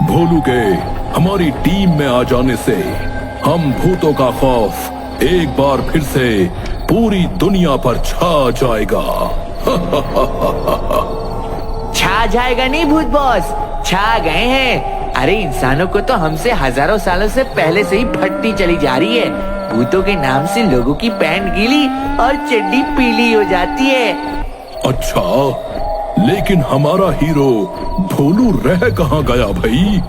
भोलू के हमारी टीम में आ जाने से हम भूतों का खौफ एक बार फिर से पूरी दुनिया पर छा जाएगा। छा जाएगा नहीं भूत बॉस, छा गए हैं। अरे इंसानों को तो हमसे हजारों सालों से पहले से ही फटती चली जा रही है। भूतों के नाम से लोगों की पैंट गीली और चड्डी पीली हो जाती है। अच्छा, लेकिन हमारा हीरो भोलू रह कहाँ गया भाई?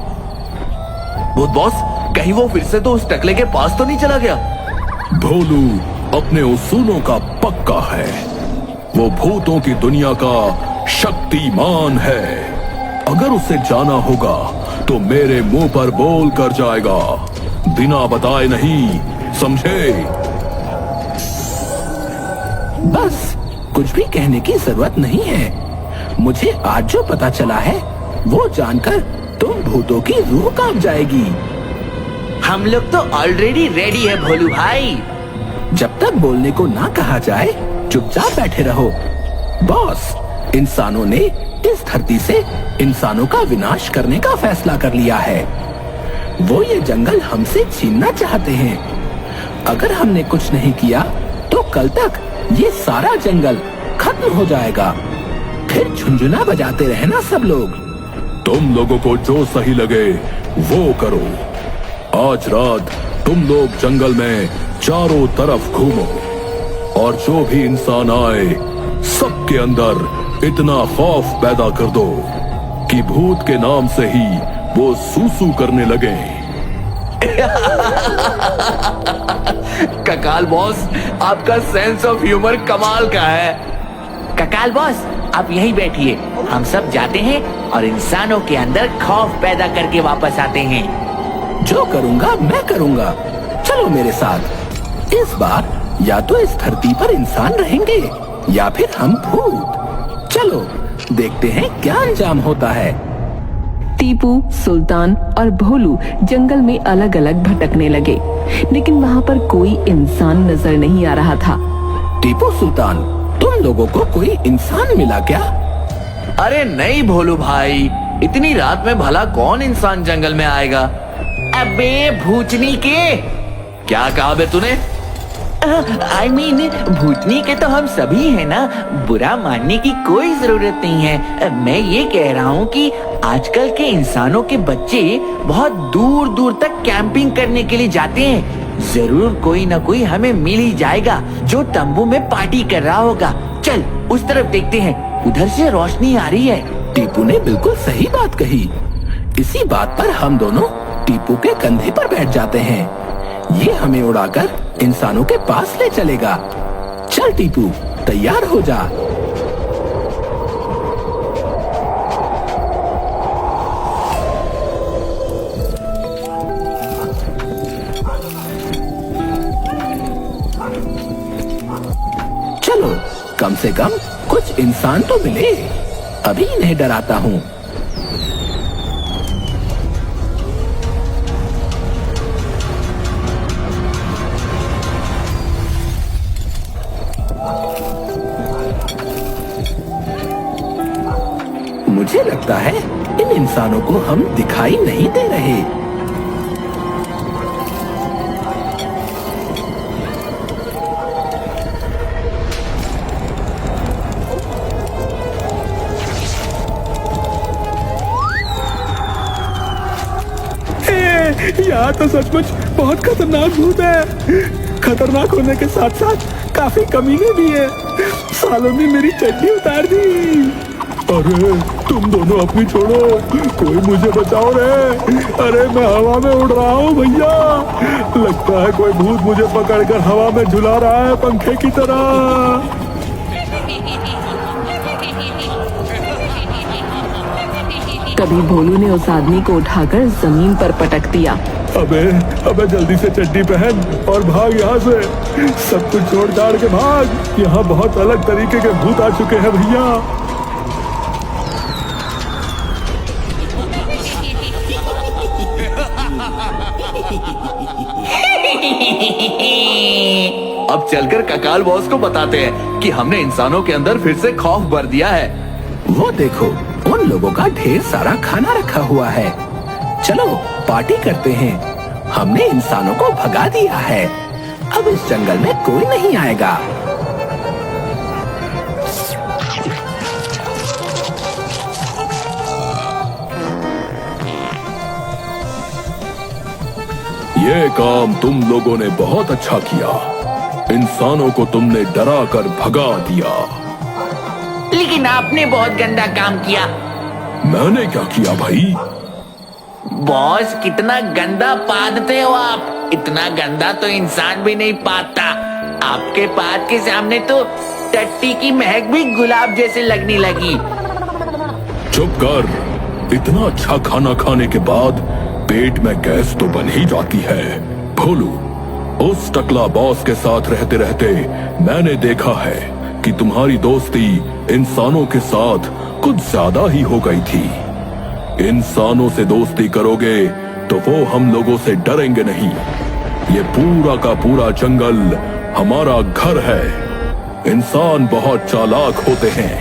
भूत बॉस, कहीं वो फिर से तो उस टकले के पास तो नहीं चला गया? भोलू अपने उसूलों का पक्का है। वो भूतों की दुनिया का शक्तिमान है। अगर उसे जाना होगा तो मेरे मुंह पर बोल कर जाएगा, बिना बताए नहीं, समझे? बस कुछ भी कहने की जरूरत नहीं है। मुझे आज जो पता चला है वो जानकर तुम भूतों की रूह कांप जाएगी। हम लोग तो ऑलरेडी रेडी है भोलू भाई। जब तक बोलने को ना कहा जाए चुपचाप बैठे रहो। बॉस, इंसानों ने इस धरती से इंसानों का विनाश करने का फैसला कर लिया है। वो ये जंगल हमसे छीनना चाहते हैं। अगर हमने कुछ नहीं किया तो कल तक ये सारा जंगल खत्म हो जाएगा। फिर झुंझुना बजाते रहना सब लोग। तुम लोगों को जो सही लगे वो करो। आज रात तुम लोग जंगल में चारों तरफ घूमो और जो भी इंसान आए सबके अंदर इतना खौफ पैदा कर दो कि भूत के नाम से ही वो सूसू करने लगे। ककाल बॉस, आपका सेंस ऑफ ह्यूमर कमाल का है। ककाल बॉस, आप यहीं बैठिए, हम सब जाते हैं और इंसानों के अंदर खौफ पैदा करके वापस आते हैं। जो करूँगा मैं करूँगा। चलो मेरे साथ। इस बार या तो इस धरती पर इंसान रहेंगे या फिर हम भूत। चलो देखते हैं क्या अंजाम होता है। टीपू, सुल्तान और भोलू जंगल में अलग अलग भटकने लगे, लेकिन वहाँ पर कोई इंसान नजर नहीं आ रहा था। टीपू, सुल्तान, तुम लोगों को कोई इंसान मिला क्या? अरे नहीं भोलू भाई, इतनी रात में भला कौन इंसान जंगल में आएगा? अबे भूतनी के, क्या कहा बे तूने? I mean, भूतनी के तो हम सभी हैं ना, बुरा मानने की कोई जरूरत नहीं है। मैं ये कह रहा हूँ कि आजकल के इंसानों के बच्चे बहुत दूर दूर तक कैंपिंग करने के लिए जाते हैं। जरूर कोई ना कोई हमें मिल ही जाएगा जो तंबू में पार्टी कर रहा होगा। चल उस तरफ देखते हैं, उधर से रोशनी आ रही है। टीपू ने बिल्कुल सही बात कही। इसी बात पर हम दोनों टीपू के कंधे पर बैठ जाते हैं। ये हमें उड़ाकर इंसानों के पास ले चलेगा। चल टीपू, तैयार हो जा। चलो, कम से कम कुछ इंसान तो मिले। अभी इन्हें डराता हूँ। मुझे लगता है इन इंसानों को हम दिखाई नहीं दे रहे। यहाँ तो सचमुच बहुत खतरनाक भूत है। खतरनाक होने के साथ साथ काफी कमीने भी है। सालों ने मेरी चड्डी उतार दी। अरे तुम दोनों अपनी छोड़ो, कोई मुझे बचाओ रे। अरे मैं हवा में उड़ रहा हूँ भैया। लगता है कोई भूत मुझे पकड़कर हवा में झुला रहा है पंखे की तरह। तभी भोलू ने उस आदमी को उठाकर जमीन पर पटक दिया। अबे जल्दी से चड्डी पहन और भाग यहाँ से। सब कुछ छोड़ छाड़ के भाग। यहाँ बहुत अलग तरीके के भूत आ चुके हैं भैया। अब चलकर ककाल बॉस को बताते हैं कि हमने इंसानों के अंदर फिर से खौफ भर दिया है। वो देखो, उन लोगों का ढेर सारा खाना रखा हुआ है। चलो पार्टी करते हैं। हमने इंसानों को भगा दिया है। अब इस जंगल में कोई नहीं आएगा। ये काम तुम लोगों ने बहुत अच्छा किया। इंसानों को तुमने डरा कर भगा दिया। लेकिन आपने बहुत गंदा काम किया। मैंने क्या किया भाई? बॉस, कितना गंदा पादते हो आप। इतना गंदा तो इंसान भी नहीं पाता। आपके पाद के सामने तो टट्टी की महक भी गुलाब जैसे लगने लगी। चुप कर। इतना अच्छा खाना खाने के बाद पेट में गैस तो बन ही जाती है। भोलू, उस टकला बॉस के साथ रहते रहते मैंने देखा है कि तुम्हारी दोस्ती इंसानों के साथ कुछ ज्यादा ही हो गई थी। इंसानों से दोस्ती करोगे तो वो हम लोगों से डरेंगे नहीं। ये पूरा का पूरा जंगल हमारा घर है। इंसान बहुत चालाक होते हैं।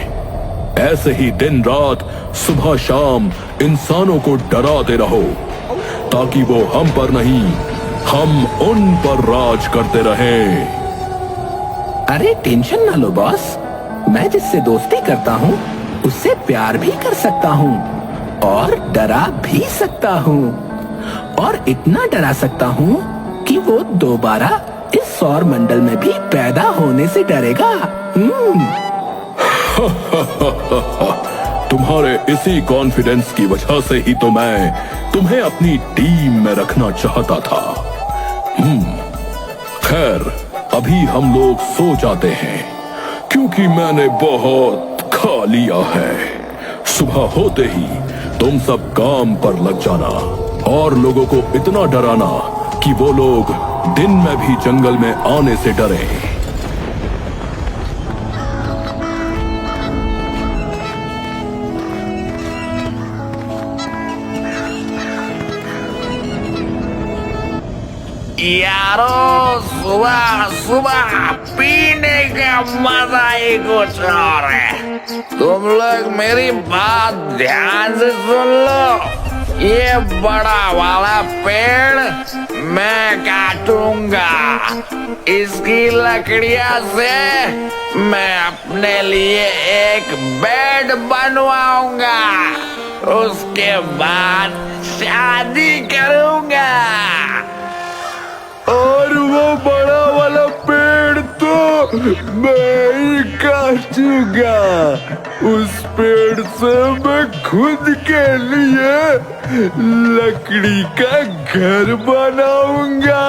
ऐसे ही दिन रात सुबह शाम इंसानों को डराते रहो ताकि वो हम पर नहीं, हम उन पर राज करते रहें। अरे टेंशन ना लो बॉस, मैं जिससे दोस्ती करता हूँ उससे प्यार भी कर सकता हूँ और डरा भी सकता हूँ, और इतना डरा सकता हूँ कि वो दोबारा इस सौर मंडल में भी पैदा होने से डरेगा। तुम्हारे इसी कॉन्फिडेंस की वजह से ही तो मैं तुम्हें अपनी टीम में रखना चाहता था। खैर, अभी हम लोग सो जाते हैं क्योंकि मैंने बहुत खा लिया है। सुबह होते ही तुम सब काम पर लग जाना और लोगों को इतना डराना कि वो लोग दिन में भी जंगल में आने से डरें। यारो, सुबह सुबह पीने का मजा ही कुछ और है। तुम लोग मेरी बात ध्यान से सुन लो। ये बड़ा वाला पेड़ मैं काटूंगा। इसकी लकड़ियां से मैं अपने लिए एक बेड बनवाऊंगा। उसके बाद शादी करूंगा। और वो बड़ा वाला पेड़ तो मैं ही काटूंगा। उस पेड़ से मैं खुद के लिए लकड़ी का घर बनाऊंगा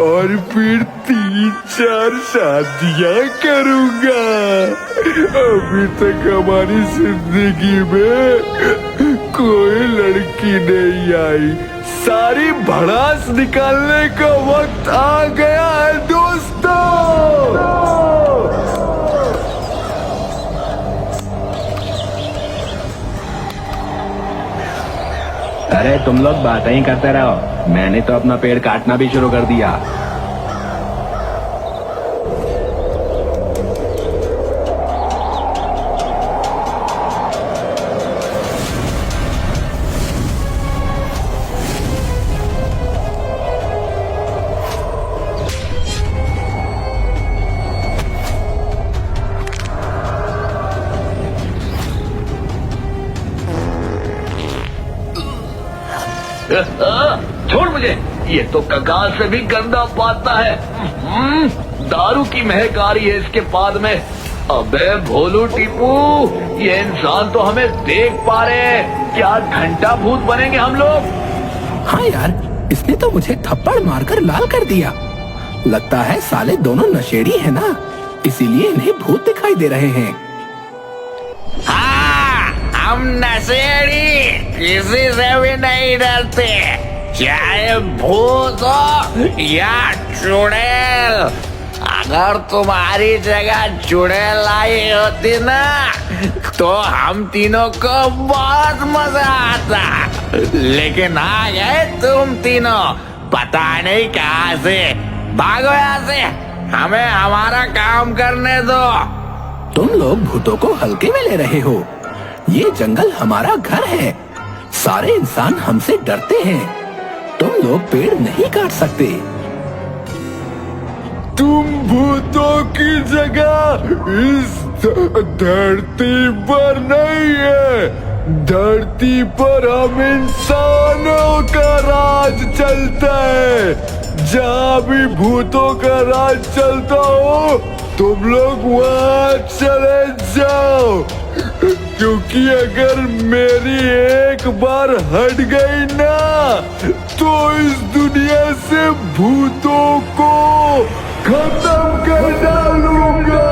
और फिर 3-4 शादियां करूंगा। अभी तक हमारी जिंदगी में कोई लड़की नहीं आई। सारी भड़ास निकालने का वक्त आ गया है दोस्तों। अरे तुम लोग बातें ही करते रहो, मैंने तो अपना पेड़ काटना भी शुरू कर दिया। छोड़ मुझे, ये तो कंगाल से भी गंदा पाता है। दारू की महक आ रही है इसके पाद में। अबे भोलू टीपू, ये इंसान तो हमें देख पा रहे हैं। क्या घंटा भूत बनेंगे हम लोग? हाँ यार, इसने तो मुझे थप्पड़ मारकर लाल कर दिया। लगता है साले दोनों नशेड़ी है ना, इसीलिए इन्हें भूत दिखाई दे रहे हैं। हाँ, हम नशेड़ी किसी से भी नहीं डरते, चाहे भूत हो या चुड़ैल। अगर तुम्हारी जगह चुड़ैल आई होती ना तो हम तीनों को बहुत मजा आता। लेकिन आ गए तुम तीनों, पता नहीं कहाँ से। भागो यहाँ से, हमें हमारा काम करने दो। तुम लोग भूतों को हल्के में ले रहे हो। ये जंगल हमारा घर है, सारे इंसान हमसे डरते हैं। तुम लोग पेड़ नहीं काट सकते। तुम भूतों की जगह इस धरती पर नहीं है। धरती पर हम इंसानों का राज चलता है। जहाँ भी भूतों का राज चलता हो तुम लोग वहाँ चले जाओ, क्योंकि अगर मेरी एक बार हट गई ना तो इस दुनिया से भूतों को खत्म कर डालूंगा।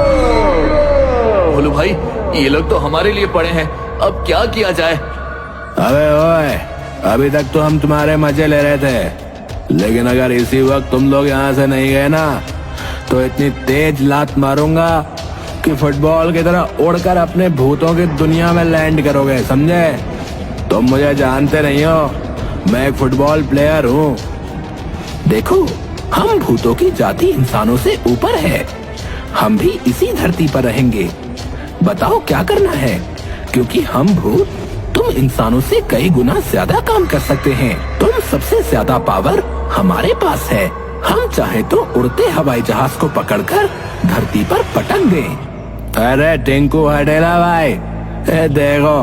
भोलू भाई, ये लोग तो हमारे लिए पड़े हैं, अब क्या किया जाए? अबे ओए, अभी तक तो हम तुम्हारे मजे ले रहे थे, लेकिन अगर इसी वक्त तुम लोग यहाँ से नहीं गए ना तो इतनी तेज लात मारूंगा कि फुटबॉल की तरह उड़कर अपने भूतों की दुनिया में लैंड करोगे, समझे? तुम मुझे जानते नहीं हो, मैं एक फुटबॉल प्लेयर हूँ। देखो, हम भूतों की जाति इंसानों से ऊपर है। हम भी इसी धरती पर रहेंगे। बताओ क्या करना है, क्योंकि हम भूत तुम इंसानों से कई गुना ज्यादा काम कर सकते हैं। तुम सबसे ज्यादा पावर हमारे पास है। हम चाहे तो उड़ते हवाई जहाज को पकड़कर धरती पर पटक दें। अरे टिंकू हटेला भाई, देखो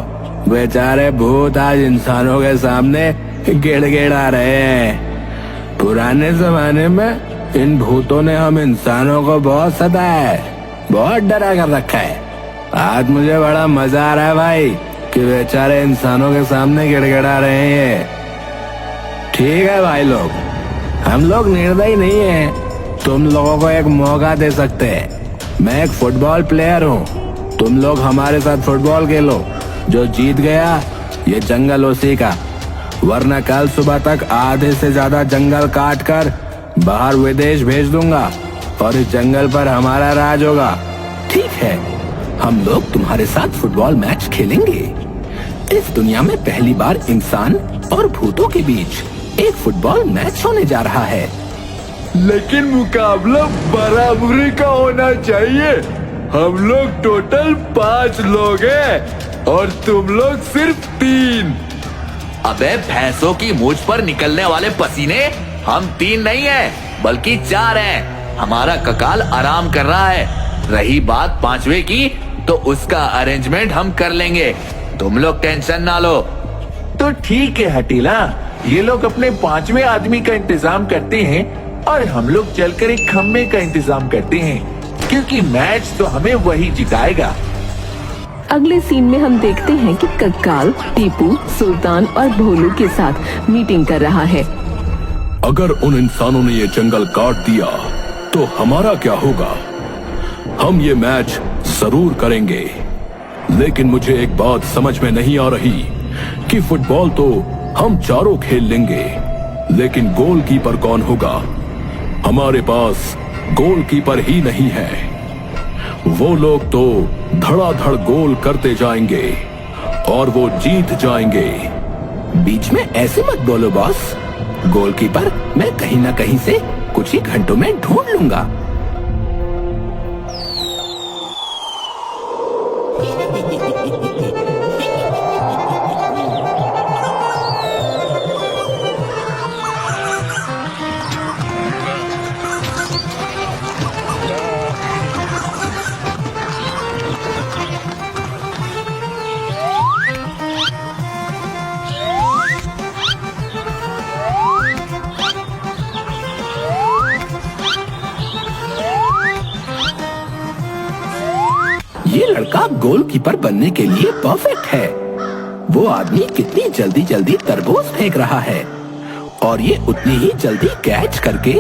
बेचारे भूत आज इंसानों के सामने गिड़गिड़ा रहे हैं। पुराने जमाने में इन भूतों ने हम इंसानों को बहुत सताया है, बहुत डरा कर रखा है। आज मुझे बड़ा मजा आ रहा है भाई कि बेचारे इंसानों के सामने गिड़गिड़ा रहे हैं। ठीक है भाई लोग, हम लोग निर्दयी नहीं हैं। तुम लोगों को एक मौका दे सकते हैं। मैं एक फुटबॉल प्लेयर हूँ, तुम लोग हमारे साथ फुटबॉल खेलो। जो जीत गया ये जंगल उसी का, वरना कल सुबह तक आधे से ज्यादा जंगल काट कर बाहर विदेश भेज दूंगा और इस जंगल पर हमारा राज होगा। ठीक है, हम लोग तुम्हारे साथ फुटबॉल मैच खेलेंगे। इस दुनिया में पहली बार इंसान और भूतों के बीच एक फुटबॉल मैच होने जा रहा है। लेकिन मुकाबला बराबरी का होना चाहिए। हम लोग टोटल 5 लोग हैं और तुम लोग सिर्फ 3। अबे भैंसों की मूंछ पर निकलने वाले पसीने, हम 3 नहीं हैं बल्कि 4 हैं। हमारा ककाल आराम कर रहा है। रही बात 5वें की तो उसका अरेंजमेंट हम कर लेंगे, तुम लोग टेंशन ना लो। तो ठीक है हटीला, ये लोग अपने 5वें आदमी का इंतजाम करते हैं और हम लोग चलकर एक खम्भे का इंतजाम करते हैं, क्योंकि मैच तो हमें वही जिताएगा। अगले सीन में हम देखते हैं कि कक्काल टीपू, सुल्तान और भोलू के साथ मीटिंग कर रहा है। अगर उन इंसानों ने ये जंगल काट दिया तो हमारा क्या होगा? हम ये मैच जरूर करेंगे, लेकिन मुझे एक बात समझ में नहीं आ रही कि फुटबॉल तो हम चारों खेल लेंगे, लेकिन गोलकीपर कौन होगा? हमारे पास गोलकीपर ही नहीं है। वो लोग तो धड़ाधड़ गोल करते जाएंगे और वो जीत जाएंगे। बीच में ऐसे मत बोलो बॉस। गोलकीपर मैं कहीं ना कहीं से कुछ ही घंटों में ढूंढ लूंगा। ये लड़का गोलकीपर बनने के लिए परफेक्ट है। वो आदमी कितनी जल्दी जल्दी तरबूज फेंक रहा है और ये उतनी ही जल्दी कैच करके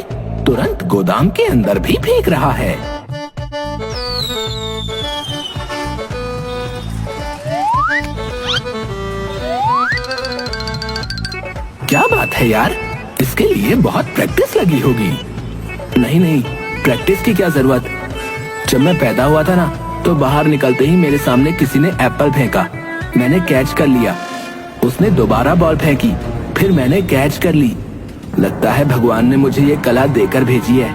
तुरंत गोदाम के अंदर भी फेंक रहा है। क्या बात है यार, इसके लिए बहुत प्रैक्टिस लगी होगी। नहीं, प्रैक्टिस की क्या जरूरत। जब मैं पैदा हुआ था ना तो बाहर निकलते ही मेरे सामने किसी ने एप्पल फेंका, मैंने कैच कर लिया। उसने दोबारा बॉल फेंकी, फिर मैंने कैच कर ली। लगता है भगवान ने मुझे ये कला देकर भेजी है।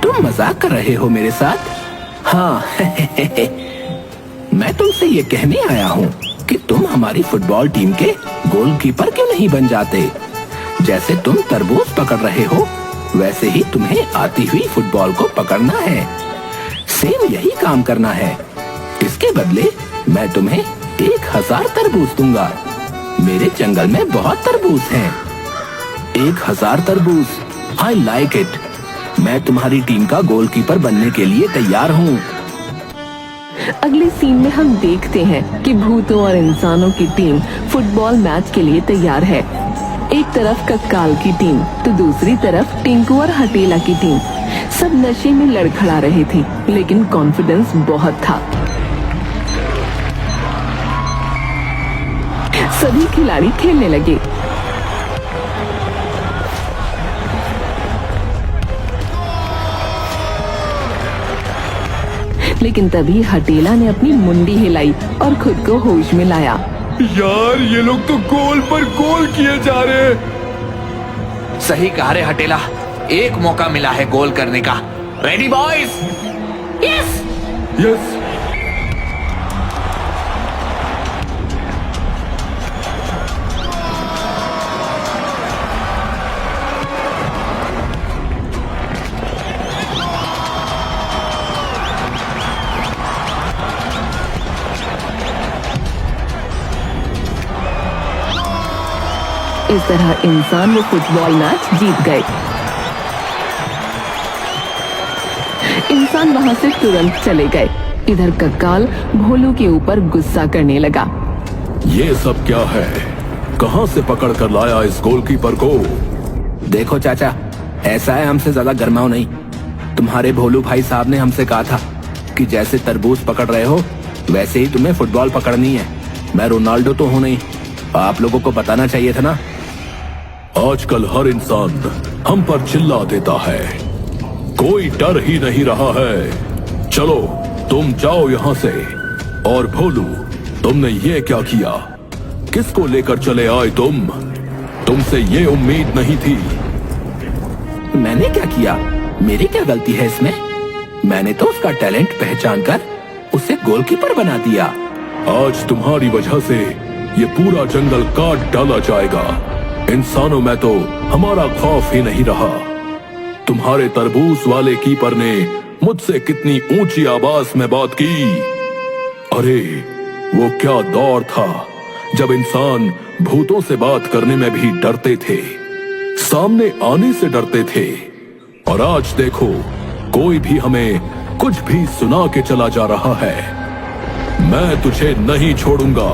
तुम मजाक कर रहे हो मेरे साथ? हाँ मैं तुमसे ये कहने आया हूँ कि तुम हमारी फुटबॉल टीम के गोलकीपर क्यों नहीं बन जाते। जैसे तुम तरबूज पकड़ रहे हो वैसे ही तुम्हें आती हुई फुटबॉल को पकड़ना है। सेम यही काम करना है। इसके बदले मैं तुम्हें 1000 तरबूज दूंगा। मेरे जंगल में बहुत तरबूज हैं। 1000 तरबूज, आई लाइक इट। मैं तुम्हारी टीम का गोलकीपर बनने के लिए तैयार हूँ। अगले सीन में हम देखते हैं कि भूतों और इंसानों की टीम फुटबॉल मैच के लिए तैयार है। एक तरफ कक्काल की टीम तो दूसरी तरफ टिंकू और हटेला की टीम। सब नशे में लड़खड़ा रहे थे, लेकिन कॉन्फिडेंस बहुत था। सभी खिलाड़ी खेलने लगे। लेकिन तभी हटेला ने अपनी मुंडी हिलाई और खुद को होश में लाया। यार ये लोग तो गोल पर गोल किए जा रहे हैं। सही कहा रे हटेला, एक मौका मिला है गोल करने का। Ready boys? यस। यस। इस तरह इंसान वो फुटबॉल मैच जीत गए। इंसान वहां से तुरंत चले गए। इधर कक्काल भोलू के ऊपर गुस्सा करने लगा। ये सब क्या है? कहां से पकड़ कर लाया इस गोलकीपर को? देखो चाचा, ऐसा है, हमसे ज्यादा गरमाओ नहीं। तुम्हारे भोलू भाई साहब ने हमसे कहा था कि जैसे तरबूज पकड़ रहे हो वैसे ही तुम्हें फुटबॉल पकड़नी है। मैं रोनाल्डो तो हूं नहीं, आप लोगों को बताना चाहिए था ना। आजकल हर इंसान हम पर चिल्ला देता है, कोई डर ही नहीं रहा है। चलो तुम जाओ यहाँ से। और भोलू, तुमने ये क्या किया? किसको लेकर चले आए तुम? तुमसे ये उम्मीद नहीं थी। मैंने क्या किया? मेरी क्या गलती है इसमें? मैंने तो उसका टैलेंट पहचान कर उसे गोलकीपर बना दिया। आज तुम्हारी वजह से ये पूरा जंगल काट डाला जाएगा। इंसानों में तो हमारा खौफ ही नहीं रहा। तुम्हारे तरबूज वाले कीपर ने मुझसे कितनी ऊंची आवाज में बात की। अरे वो क्या दौर था जब इंसान भूतों से बात करने में भी डरते थे, सामने आने से डरते थे। और आज देखो, कोई भी हमें कुछ भी सुना के चला जा रहा है। मैं तुझे नहीं छोड़ूंगा।